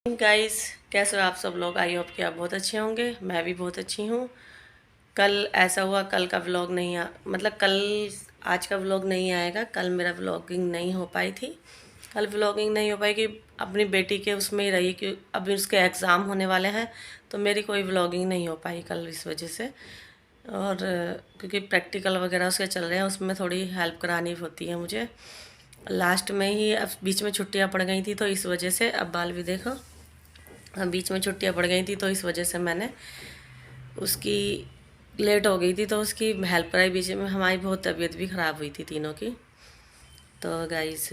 Guys, कैसे हो आप सब लोग। आई होप कि आप बहुत अच्छे होंगे। मैं भी बहुत अच्छी हूँ। कल ऐसा हुआ, कल का व्लॉग नहीं मतलब कल आज का व्लॉग नहीं आएगा। कल मेरा व्लॉगिंग नहीं हो पाई थी। कल व्लॉगिंग नहीं हो पाई कि अपनी बेटी के उसमें ही रही कि अभी उसके एग्ज़ाम होने वाले हैं, तो मेरी कोई व्लॉगिंग नहीं हो पाई कल इस वजह से। और क्योंकि प्रैक्टिकल वगैरह उसके चल रहे हैं, उसमें थोड़ी हेल्प करानी होती है मुझे। लास्ट में ही अब बीच में छुट्टियाँ पड़ गई थी, तो इस वजह से अब बाल भी देखो, बीच में छुट्टियां पड़ गई थी, तो इस वजह से मैंने उसकी लेट हो गई थी, तो उसकी हेल्प कराई। बीच में हमारी बहुत तबीयत भी ख़राब हुई थी तीनों की। तो गाइस,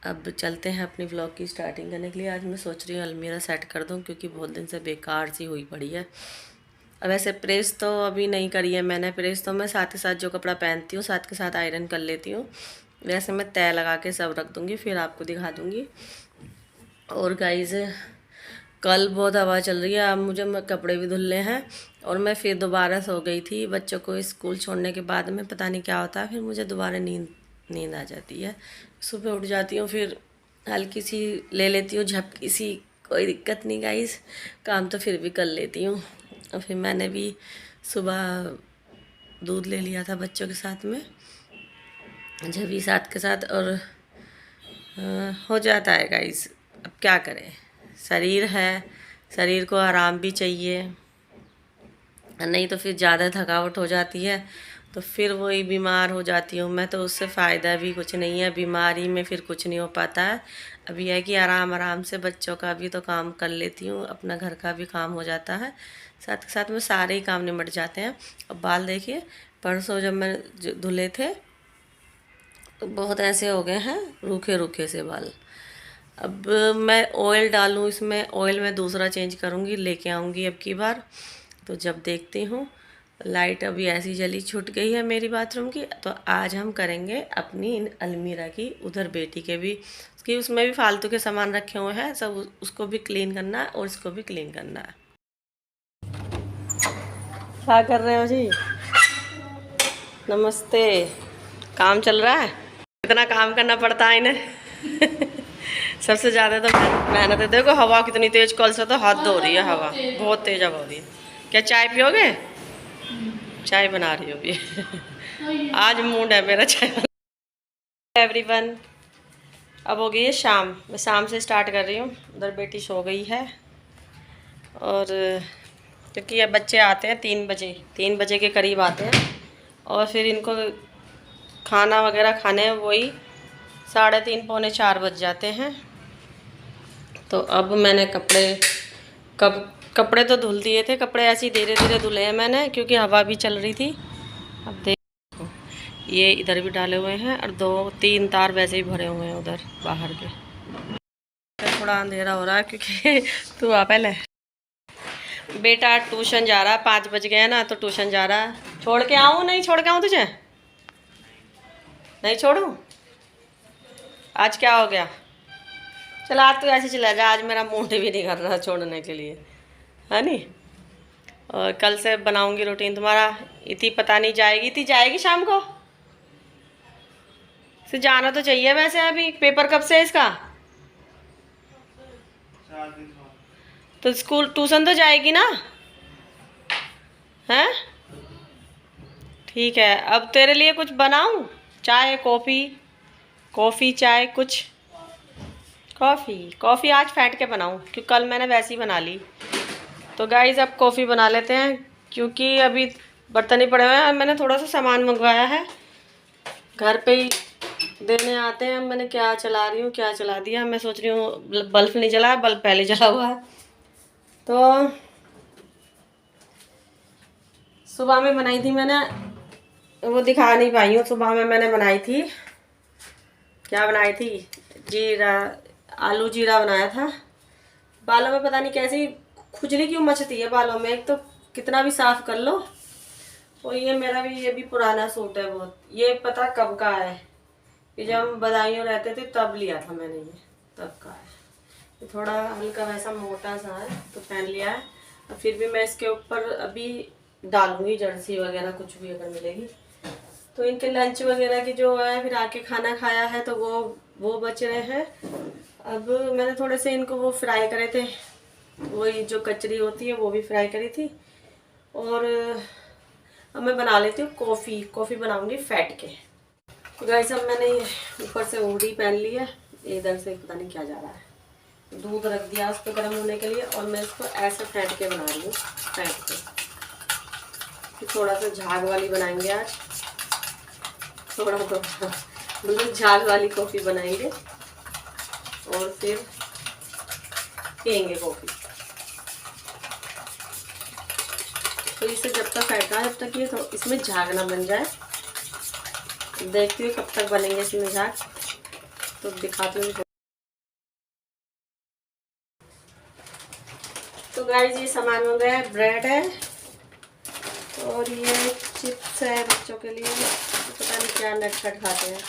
अब चलते हैं अपनी व्लॉग की स्टार्टिंग करने के लिए। आज मैं सोच रही हूँ अलमीरा सेट कर दूँ, क्योंकि बहुत दिन से बेकार सी हुई पड़ी है। अब वैसे प्रेस तो अभी नहीं करी है मैंने। प्रेस तो मैं साथ के साथ जो कपड़ा पहनती हूँ साथ के साथ आयरन कर लेती हूँ। वैसे मैं तय लगा के सब रख दूँगी, फिर आपको दिखा दूँगी। और गाइस, कल बहुत हवा चल रही है। अब मुझे कपड़े भी धुलने हैं, और मैं फिर दोबारा सो गई थी। बच्चों को स्कूल छोड़ने के बाद में पता नहीं क्या होता है, फिर मुझे दोबारा नींद आ जाती है। सुबह उठ जाती हूँ, फिर हल्की सी ले लेती हूँ झपकी सी। कोई दिक्कत नहीं गाइस, काम तो फिर भी कर लेती हूँ। और फिर मैंने भी सुबह दूध ले लिया था बच्चों के साथ में, जब भी साथ के साथ। और हो जाता है गाइस, अब क्या करें, शरीर है, शरीर को आराम भी चाहिए। नहीं तो फिर ज़्यादा थकावट हो जाती है, तो फिर वही बीमार हो जाती हूँ मैं। तो उससे फ़ायदा भी कुछ नहीं है, बीमारी में फिर कुछ नहीं हो पाता है। अभी है कि आराम आराम से बच्चों का भी तो काम कर लेती हूँ, अपना घर का भी काम हो जाता है, साथ के साथ में सारे ही काम निमट जाते हैं। अब बाल देखिए, परसों जब मैं धुले थे तो बहुत ऐसे हो गए हैं, रूखे रूखे से बाल। अब मैं ऑयल डालूँ इसमें, ऑयल मैं दूसरा चेंज करूँगी, लेके आऊँगी अब की बार। तो जब देखती हूँ लाइट अभी ऐसी जली छूट गई है मेरी बाथरूम की, तो आज हम करेंगे अपनी इन अलमीरा की, उधर बेटी के भी, उसकी उसमें भी फालतू के सामान रखे हुए हैं सब, उसको भी क्लीन करना है और इसको भी क्लीन करना है। क्या कर रहे हो जी? नमस्ते। काम चल रहा है, इतना काम करना पड़ता है इन्हें। सबसे ज़्यादा तो मेहनत है। देखो हवा कितनी तेज, कल से तो हाथ धो रही है हवा, बहुत तेज हवा हो रही है। क्या चाय पियोगे? चाय बना रही हो भी। आज मूड है मेरा चाय। एवरीवन, अब हो गई है शाम। मैं शाम से स्टार्ट कर रही हूँ। उधर बेटी सो गई है, और क्योंकि अब बच्चे आते हैं 3 बजे के करीब आते हैं, और फिर इनको खाना वगैरह खाने वही 3:30 पौने 4 बज जाते हैं। तो अब मैंने कपड़े तो धुल दिए थे। कपड़े ऐसे ही धीरे धीरे धुले हैं मैंने, क्योंकि हवा भी चल रही थी। अब देखो, ये इधर भी डाले हुए हैं, और 2-3 तार वैसे ही भरे हुए हैं उधर बाहर के। थोड़ा अंधेरा हो रहा है क्योंकि तू आ पहले। बेटा ट्यूशन जा रहा है, 5 बज गए ना, तो ट्यूशन जा रहा है। छोड़ के आऊँ? नहीं छोड़ के आऊँ तुझे? नहीं छोड़ूँ? आज क्या हो गया? चल आज तो ऐसे चला जा, आज मेरा मूड भी नहीं कर रहा छोड़ने के लिए, है नी। और कल से बनाऊंगी रूटीन तुम्हारा। इतनी पता नहीं जाएगी शाम को से, जाना तो चाहिए वैसे। अभी पेपर कब से है इसका? तो स्कूल ट्यूशन तो जाएगी ना? हैं? ठीक है, अब तेरे लिए कुछ बनाऊं? चाय कॉफ़ी चाय कुछ? कॉफ़ी आज फेंट के बनाऊं, क्योंकि कल मैंने वैसी बना ली। तो गाइस, अब कॉफ़ी बना लेते हैं, क्योंकि अभी बर्तन ही पड़े हुए हैं। मैंने थोड़ा सा सामान मंगवाया है, घर पे ही देने आते हैं। मैंने क्या चला रही हूँ, क्या चला दिया। मैं सोच रही हूँ बल्ब नहीं जला, बल्ब पहले जला हुआ है। तो सुबह में बनाई थी मैंने, वो दिखा नहीं पाई हूँ। सुबह में मैंने बनाई थी, क्या बनाई थी, जीरा, आलू जीरा बनाया था। बालों में पता नहीं कैसी खुजली क्यों मचती है बालों में, एक तो कितना भी साफ कर लो। और ये भी पुराना सूट है बहुत, ये पता कब का है, ये जब हम बदायूं रहते थे तब लिया था मैंने, ये तब का है। ये थोड़ा हल्का वैसा मोटा सा है, तो पहन लिया है। और फिर भी मैं इसके ऊपर अभी डालूंगी जर्सी वगैरह, कुछ भी अगर मिलेगी तो। इनके लंच वगैरह की जो है, फिर आके खाना खाया है तो वो बच रहे हैं। अब मैंने थोड़े से इनको वो फ्राई करे थे, वही जो कचरी होती है वो भी फ्राई करी थी। और अब मैं बना लेती हूँ कॉफ़ी बनाऊंगी फैट के। तो गाइस अब मैंने ऊपर से हुडी पहन ली है, इधर से पता नहीं क्या जा रहा है। दूध रख दिया उस पर गर्म होने के लिए और मैं इसको ऐसे फेंट के बना रही हूँ, फेंट के। थोड़ा सा झाग वाली बनाएंगे आज, थोड़ा मतलब झाग वाली कॉफ़ी बनाएंगे और फिर पियेंगे कॉफ़ी। तो इसे जब तक फेंटना है जब तक ये तो इसमें झाग ना बन जाए। देखती हूँ कब तक बनेंगे इसमें झाग, तो दिखाती हूँ। तो गाइस ये सामान हो गया है, ब्रेड है और ये चिप्स है बच्चों के लिए, पता नहीं क्या नटखट खाते हैं,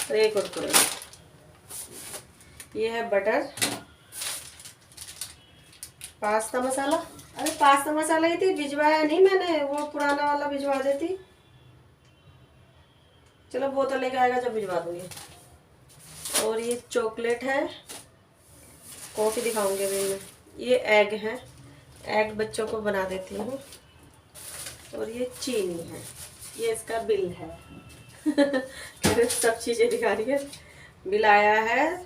और एक कुरकुरे। ये है बटर, पास्ता मसाला। अरे पास्ता मसाला ही थी, भिजवाया नहीं मैंने, वो पुराना वाला भिजवा देती। चलो बोतल लेके आएगा जब भिजवा दूंगी। और ये चॉकलेट है, कॉफ़ी दिखाऊंगी अभी मैं। ये एग है, एग बच्चों को बना देती हूँ। और ये चीनी है, ये इसका बिल है। सब चीज़ें दिखा रही है। बिल आया है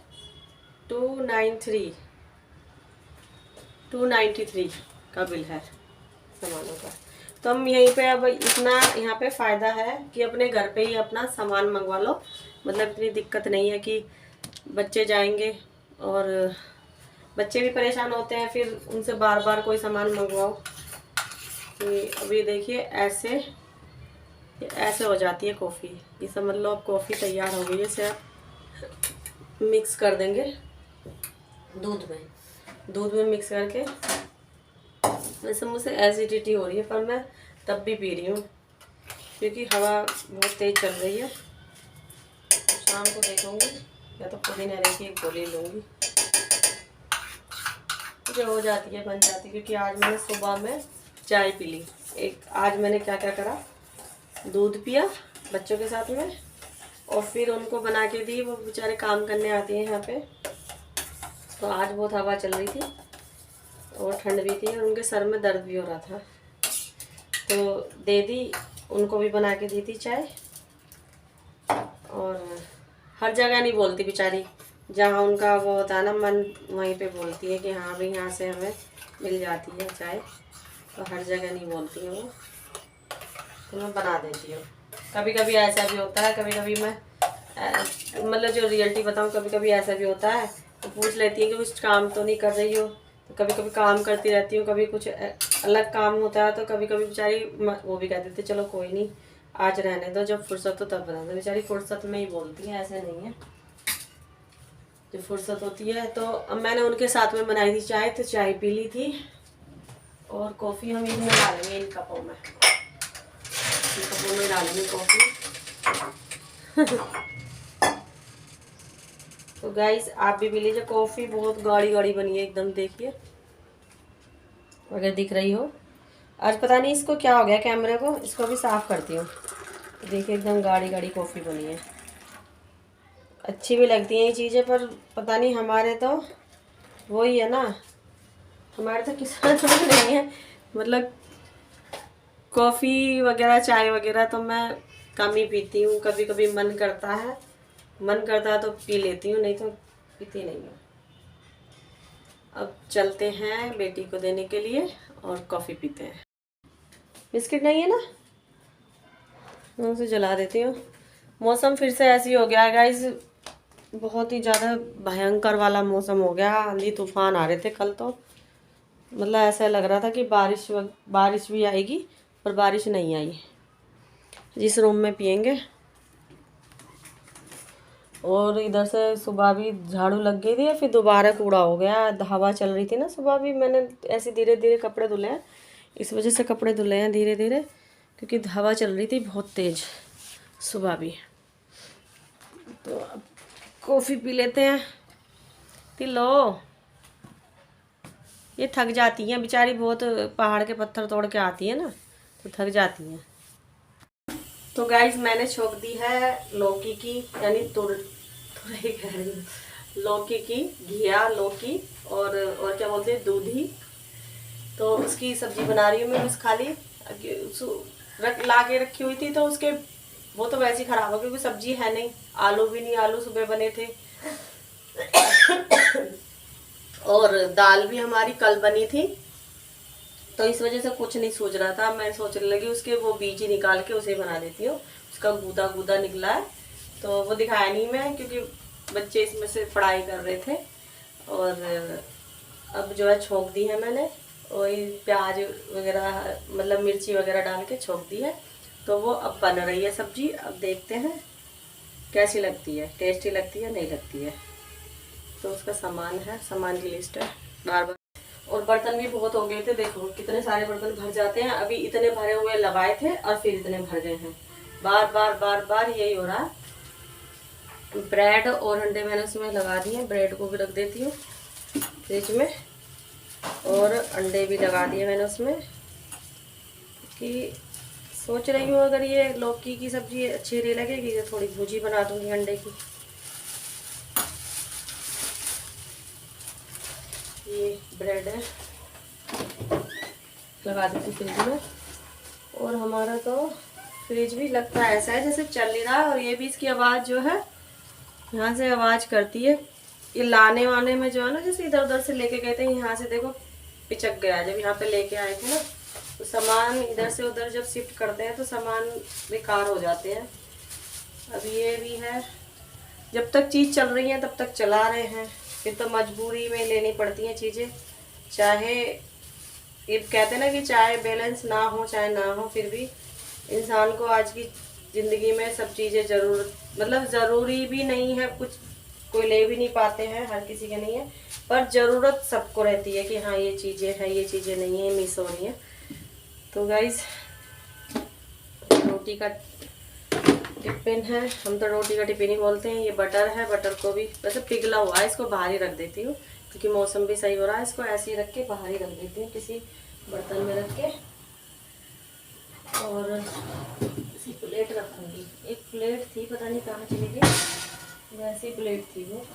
293 का बिल है सामानों का। तो हम यहीं पे अब इतना यहाँ पे फ़ायदा है कि अपने घर पे ही अपना सामान मंगवा लो। मतलब इतनी दिक्कत नहीं है कि बच्चे जाएंगे और बच्चे भी परेशान होते हैं, फिर उनसे बार बार कोई सामान मंगवाओ। कि अभी देखिए ऐसे हो जाती है कॉफ़ी। ये समझ लो अब कॉफ़ी तैयार हो गई है। इसे आप मिक्स कर देंगे दूध में मिक्स करके। वैसे मुझसे एसिडिटी हो रही है पर मैं तब भी पी रही हूँ क्योंकि हवा बहुत तेज़ चल रही है। शाम को देखूँगी या तो पुदीना की एक गोली लूँगी, मुझे हो जाती है, बन जाती है। क्योंकि आज मैंने सुबह में चाय पी ली। आज मैंने क्या क्या करा, दूध पिया बच्चों के साथ में और फिर उनको बना के दी। वो बेचारे काम करने आते हैं यहाँ पे, तो आज बहुत हवा चल रही थी और ठंड भी थी और उनके सर में दर्द भी हो रहा था, तो दे दी, उनको भी बना के दी थी चाय। और हर जगह नहीं बोलती बेचारी, जहाँ उनका वो होता है ना मन, वहीं पे बोलती है कि हाँ भाई यहाँ से हमें मिल जाती है चाय। तो हर जगह नहीं बोलती है वो, तो मैं बना देती हूँ। कभी कभी ऐसा भी होता है, कभी कभी मैं मतलब जो रियलिटी बताऊँ, कभी कभी ऐसा भी होता है तो पूछ लेती है कि कुछ काम तो नहीं कर रही हो। तो कभी कभी काम करती रहती हूँ, कभी कुछ अलग काम होता है, तो कभी कभी बेचारी वो भी कह देती चलो कोई नहीं आज रहने दो, जब फुर्सत हो तब बना दो। बेचारी फुर्सत में ही बोलती है, ऐसे नहीं है, जब फुर्सत होती है। तो अब मैंने उनके साथ में बनाई थी चाय, तो चाय पी ली थी और कॉफ़ी हम इनमें डालेंगे, इन कपों में डालेंगे कॉफ़ी। तो गाइस आप भी पी लीजिए कॉफ़ी। बहुत गाढ़ी गाढ़ी बनी है एकदम, देखिए अगर दिख रही हो। आज पता नहीं इसको क्या हो गया कैमरे को, इसको भी साफ़ करती हूँ। देखिए एकदम गाढ़ी गाढ़ी कॉफ़ी बनी है। अच्छी भी लगती हैं ये चीज़ें, पर पता नहीं हमारे तो वही है ना, हमारे तो किसान तो नहीं है। मतलब कॉफ़ी वगैरह चाय वगैरह तो मैं कम ही पीती हूँ। कभी कभी मन करता है तो पी लेती हूँ, नहीं तो पीती नहीं हूँ। अब चलते हैं बेटी को देने के लिए और कॉफ़ी पीते हैं। बिस्किट नहीं है ना, मैं उसे जला देती हूँ। मौसम फिर से ऐसी हो गया है गाइस, बहुत ही ज़्यादा भयंकर वाला मौसम हो गया। आंधी तूफान आ रहे थे कल तो, मतलब ऐसा लग रहा था कि बारिश भी आएगी, पर बारिश नहीं आई। जिस रूम में पियेंगे। और इधर से सुबह भी झाड़ू लग गई थी, फिर दोबारा कूड़ा हो गया। हवा चल रही थी ना सुबह भी, मैंने ऐसे धीरे धीरे कपड़े धुले हैं, इस वजह से कपड़े धुले हैं धीरे धीरे, क्योंकि हवा चल रही थी बहुत तेज़ सुबह भी। तो अब कॉफ़ी पी लेते हैं। पी लो, ये थक जाती हैं बेचारी, बहुत पहाड़ के पत्थर तोड़ के आती है ना, तो थक जाती हैं। तो गाइस मैंने छोक दी है लौकी की, यानी तुरई कह रही हूँ, लौकी की, घिया लौकी और क्या बोलते हैं, दूधी। तो उसकी सब्जी बना रही हूँ मैं बस खाली। ला के रखी हुई थी तो उसके वो तो वैसे ही खराब हो गई, क्योंकि सब्जी है नहीं, आलू भी नहीं, आलू सुबह बने थे। और दाल भी हमारी कल बनी थी, तो इस वजह से कुछ नहीं सूझ रहा था। मैं सोचने लगी उसके वो बीज ही निकाल के उसे बना देती हूँ। उसका गूदा गूदा निकला है, तो वो दिखाया नहीं मैं, क्योंकि बच्चे इसमें से पढ़ाई कर रहे थे। और अब जो है छोंक दी है मैंने, वही प्याज वगैरह मतलब मिर्ची वगैरह डाल के छोंक दी है। तो वो अब बन रही है सब्जी। अब देखते हैं कैसी लगती है, टेस्टी लगती है नहीं लगती है। तो उसका सामान है, सामान की लिस्ट है बार बार। और बर्तन भी बहुत हो गए थे, देखो कितने सारे बर्तन भर जाते हैं। अभी इतने भरे हुए लगाए थे और फिर इतने भर गए हैं। बार बार बार बार यही हो रहा है। ब्रेड और अंडे मैंने उसमें लगा दिए, ब्रेड को भी रख देती हूँ फ्रिज में, और अंडे भी लगा दिए मैंने उसमें। कि सोच रही हूँ अगर ये लौकी की सब्जी अच्छी नहीं लगेगी तो थोड़ी भुजी बना दूंगी अंडे की। ये ब्रेड है, लगा देती फ्रिज में। और हमारा तो फ्रिज भी लगता है ऐसा है जैसे चल नहीं रहा है। और ये भी इसकी आवाज़ जो है यहाँ से आवाज़ करती है। ये लाने वाने में जो है ना, जैसे इधर उधर से लेके गए थे, यहाँ से देखो पिचक गया। जब यहाँ पे लेके आए थे ना, तो सामान इधर से उधर जब शिफ्ट करते हैं तो सामान बेकार हो जाते हैं। अब ये भी है, जब तक चीज़ चल रही है तब तक चला रहे हैं, फिर तो मजबूरी में लेनी पड़ती हैं चीज़ें। चाहे ये कहते हैं ना कि चाहे बैलेंस ना हो चाहे ना हो, फिर भी इंसान को आज की ज़िंदगी में सब चीज़ें ज़रूर मतलब ज़रूरी भी नहीं है। कुछ कोई ले भी नहीं पाते हैं, हर किसी के नहीं है, पर ज़रूरत सबको रहती है कि हाँ ये चीज़ें हैं, ये चीज़ें नहीं है, मिस हो रही हैं। तो गाइस, रोटी का टिफिन है, हम तो रोटी का टिफिन ही बोलते हैं। ये बटर है, बटर को भी वैसे पिघला हुआ है, इसको बाहर ही रख देती हूँ क्योंकि मौसम भी सही हो रहा है। इसको ऐसे ही रख के बाहर ही रख देती हूँ, किसी बर्तन में रख के। और इसी प्लेट रखूँगी। एक प्लेट थी, पता नहीं कहाँ चली गई, वैसी प्लेट थी वो।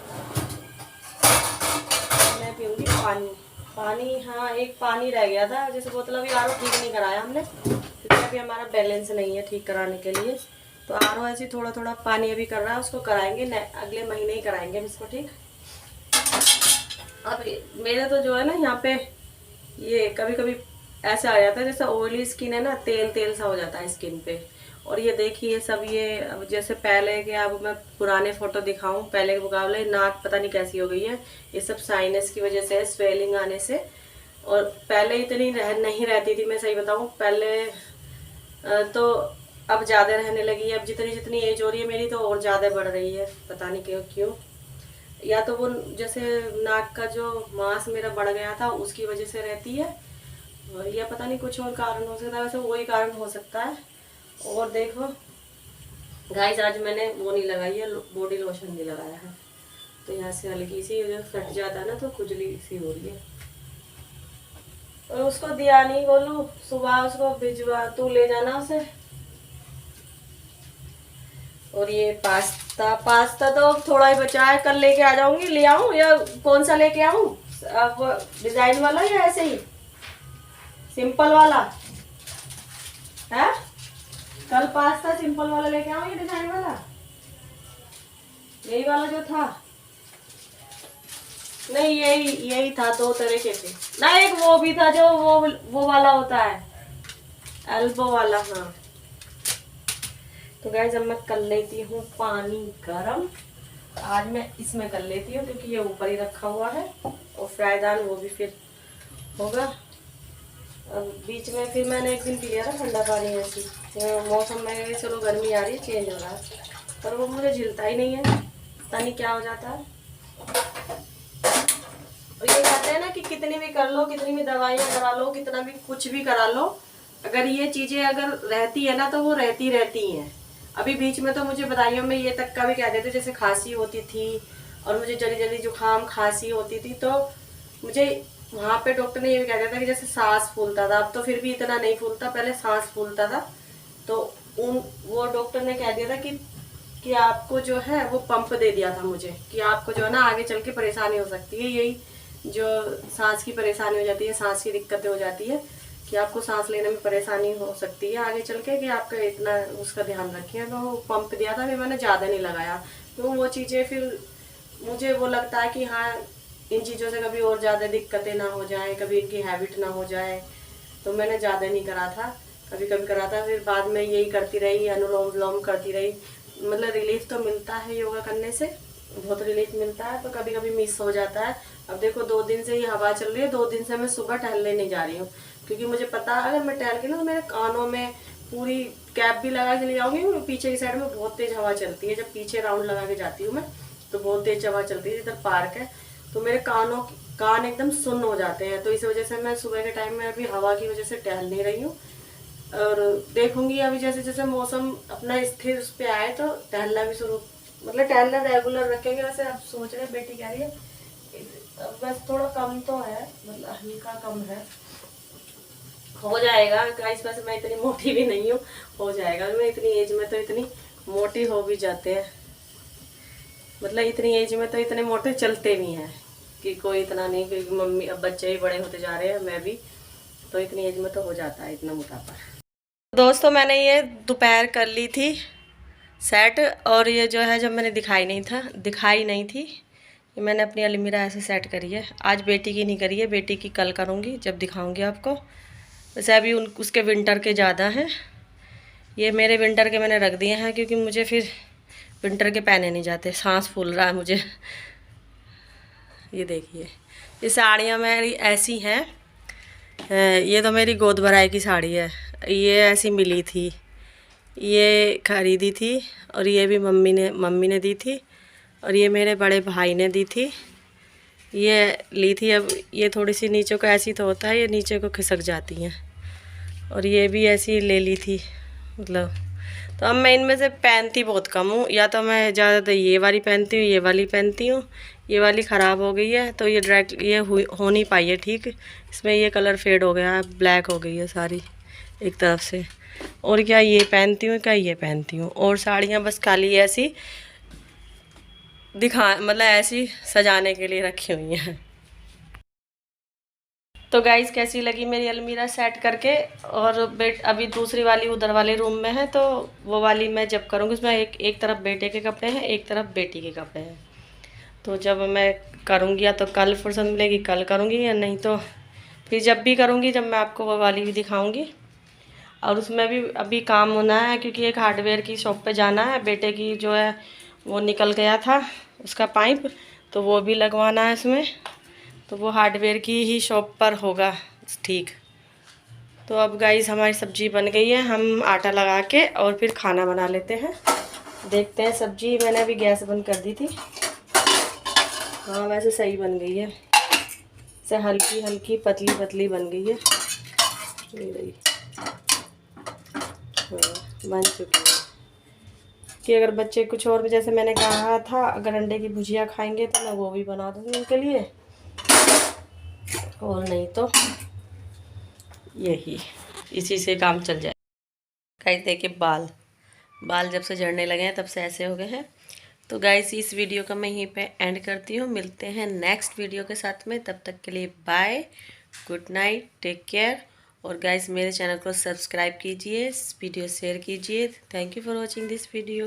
मैं पीऊँगी पानी। पानी, हाँ एक पानी रह गया था, जैसे बोतल अभी आर ओ ठीक नहीं कराया हमने, क्योंकि अभी हमारा बैलेंस नहीं है ठीक कराने के लिए। तो आर ओ ऐसे थोड़ा थोड़ा पानी अभी कर रहा है, उसको कराएंगे अगले महीने ही कराएंगे इसको ठीक। अब मेरे तो जो है ना यहाँ पे ये कभी कभी ऐसा आ जाता है जैसे ऑयली स्किन है ना, तेल तेल सा हो जाता है स्किन पे। और ये देखिए सब ये अब जैसे पहले के, अब मैं पुराने फोटो दिखाऊं पहले के मुकाबले, नाक पता नहीं कैसी हो गई है। ये सब साइनस की वजह से, स्वेलिंग आने से। और पहले इतनी नहीं रहती थी, मैं सही बताऊं पहले तो अब ज़्यादा रहने लगी है। अब जितनी जितनी एज हो रही है मेरी तो और ज़्यादा बढ़ रही है, पता नहीं क्यों क्यों। या तो वो जैसे नाक का जो मांस मेरा बढ़ गया था उसकी वजह से रहती है, और या पता नहीं कुछ और कारण हो सकता है, वैसे वही कारण हो सकता है। और देखो गाइस, आज मैंने वो नहीं लगाई है, बॉडी लोशन नहीं लगाया है, तो यहाँ से हल्की सी जब फट जाता है ना तो खुजली सी हो रही है। और उसको दिया नहीं, बोलूँ सुबह उसको भिजवा, तू ले जाना उसे। और ये पास्ता, पास्ता तो थोड़ा ही बचा है, कल लेके आ जाऊंगी। ले आऊं या कौन सा लेके आऊं, अब डिजाइन वाला या ऐसे ही सिंपल वाला है? कल पास्ता सिंपल वाला लेके आऊं या डिजाइन वाला, यही वाला जो था? नहीं यही यही था, दो तरह के थे ना। एक वो भी था जो वो वाला होता है, एल्बो वाला। हाँ तो गाइस, अब मैं कर लेती हूँ पानी गरम। आज मैं इसमें कर लेती हूँ क्योंकि ये ऊपर ही रखा हुआ है, और फ्राईदान वो भी फिर होगा। अब बीच में फिर मैंने एक दिन पी लिया था ठंडा पानी ऐसी, मौसम में चलो गर्मी आ रही है, चेंज हो रहा है, पर वो मुझे झिलता ही नहीं है, पता नहीं क्या हो जाता है। और ये कहते हैं ना कि कितनी भी कर लो, कितनी भी दवाइयाँ करा लो, कितना भी कुछ भी करा लो, अगर ये चीज़ें अगर रहती है ना तो वो रहती रहती हैं। अभी बीच में तो मुझे बधाइयों में ये तक का भी कहते थे, जैसे खांसी होती थी और मुझे जल्दी जल्दी जुकाम खांसी होती थी, तो मुझे वहाँ पे डॉक्टर ने ये भी कह दिया था कि जैसे सांस फूलता था। अब तो फिर भी इतना नहीं फूलता, पहले सांस फूलता था। तो वो डॉक्टर ने कह दिया था कि कि आपको जो है वो पंप दे दिया था मुझे कि आपको जो है ना आगे चल के परेशानी हो सकती है, यही जो सांस की परेशानी हो जाती है, सांस की दिक्कतें हो जाती है कि आपको सांस लेने में परेशानी हो सकती है आगे चल के, कि आपका इतना उसका ध्यान रखिए। तो वो पंप दिया था, फिर मैंने ज़्यादा नहीं लगाया। तो वो चीज़ें फिर मुझे वो लगता है कि हाँ इन चीज़ों से कभी और ज़्यादा दिक्कतें ना हो जाए, कभी इनकी हैबिट ना हो जाए, तो मैंने ज़्यादा नहीं करा था, कभी कभी करा था। फिर बाद में यही करती रही, अनुलोम विलोम करती रही। मतलब रिलीफ तो मिलता है योगा करने से, बहुत रिलीफ मिलता है। तो कभी कभी मिस हो जाता है। अब देखो 2 दिन से ये हवा चल रही है, 2 दिन से मैं सुबह टहलने नहीं जा रही हूँ, क्योंकि मुझे पता है अगर मैं टहल के ना तो मेरे कानों में पूरी कैप भी लगा के ले जाऊंगी, पीछे की साइड में बहुत तेज हवा चलती है। जब पीछे राउंड लगा के जाती हूँ मैं तो बहुत तेज हवा चलती है, इधर पार्क है, तो मेरे कान एकदम सुन्न हो जाते हैं। तो इस वजह से मैं सुबह के टाइम में अभी हवा की वजह से टहल नहीं रही हूँ। और देखूंगी अभी जैसे जैसे मौसम अपना स्थिर उस पे आए तो टहलना भी शुरू, मतलब टहलना रेगुलर रखेंगे। वैसे अब सोच रहे बेटी कह रही है बस थोड़ा कम तो है, मतलब हल्का कम है, हो जाएगा गाइस। वैसे मैं इतनी मोटी भी नहीं हूँ, हो जाएगा। मैं इतनी एज में तो इतनी मोटी हो भी जाते हैं, मतलब इतनी एज में तो इतने मोटे चलते भी हैं कि कोई इतना नहीं, क्योंकि मम्मी अब बच्चे भी बड़े होते जा रहे हैं, मैं भी, तो इतनी एज में तो हो जाता है इतना मोटापा। दोस्तों मैंने ये दोपहर कर ली थी सेट, और ये जो है जब मैंने दिखाई नहीं थी, ये मैंने अपनी अलमीरा ऐसे सेट करी है। आज बेटी की नहीं करी है, बेटी की कल करूँगी जब दिखाऊँगी आपको। वैसे अभी उसके विंटर के ज़्यादा हैं, ये मेरे विंटर के मैंने रख दिए हैं, क्योंकि मुझे फिर विंटर के पहने नहीं जाते, सांस फूल रहा है मुझे। ये देखिए ये साड़ियाँ मेरी ऐसी हैं, ये तो मेरी गोद भराई की साड़ी है, ये ऐसी मिली थी, ये खरीदी थी, और ये भी मम्मी ने दी थी, और ये मेरे बड़े भाई ने दी थी, ये ली थी। अब ये थोड़ी सी नीचे को ऐसी तो होता है, ये नीचे को खिसक जाती हैं, और ये भी ऐसी ले ली थी मतलब। तो अब मैं इनमें से पहनती बहुत कम हूँ, या तो मैं ज़्यादातर ये वाली पहनती हूँ, ये वाली पहनती हूँ। ये वाली ख़राब हो गई है तो ये डायरेक्ट ये हो नहीं पाई है ठीक, इसमें ये कलर फेड हो गया है, ब्लैक हो गई है सारी एक तरफ से। और क्या ये पहनती हूँ, क्या ये पहनती हूँ, और साड़ियाँ बस खाली ऐसी मतलब ऐसी सजाने के लिए रखी हुई हैं। तो गाइस कैसी लगी मेरी अलमीरा सेट करके। और अभी दूसरी वाली उधर वाले रूम में है, तो वो वाली मैं जब करूँगी उसमें एक तरफ बेटे के कपड़े हैं, एक तरफ बेटी के कपड़े हैं। तो जब मैं करूँगी या तो कल फुर्सत मिलेगी कल करूँगी, या नहीं तो फिर जब भी करूँगी जब मैं आपको वो वाली भी दिखाऊँगी। और उसमें भी अभी काम होना है, क्योंकि एक हार्डवेयर की शॉप पे जाना है, बेटे की जो है वो निकल गया था उसका पाइप, तो वो भी लगवाना है इसमें। तो वो हार्डवेयर की ही शॉप पर होगा ठीक। तो अब गाइस हमारी सब्जी बन गई है, हम आटा लगा के और फिर खाना बना लेते हैं। देखते हैं, सब्जी मैंने अभी गैस बंद कर दी थी। हाँ वैसे सही बन गई है, से हल्की हल्की पतली पतली बन गई है, हाँ बन चुकी है। कि अगर बच्चे कुछ और भी, जैसे मैंने कहा था अगर अंडे की भुजिया खाएंगे तो मैं वो भी बना दूँगी उनके लिए, और नहीं तो यही इसी से काम चल जाए। गाइस देखिए बाल जब से झड़ने लगे हैं तब से ऐसे हो गए हैं। तो गाइस इस वीडियो का मैं यहीं पे एंड करती हूँ, मिलते हैं नेक्स्ट वीडियो के साथ में, तब तक के लिए bye, good night, take care. और गाइस मेरे चैनल को सब्सक्राइब कीजिए, वीडियो शेयर कीजिए। Thank you for watching this video.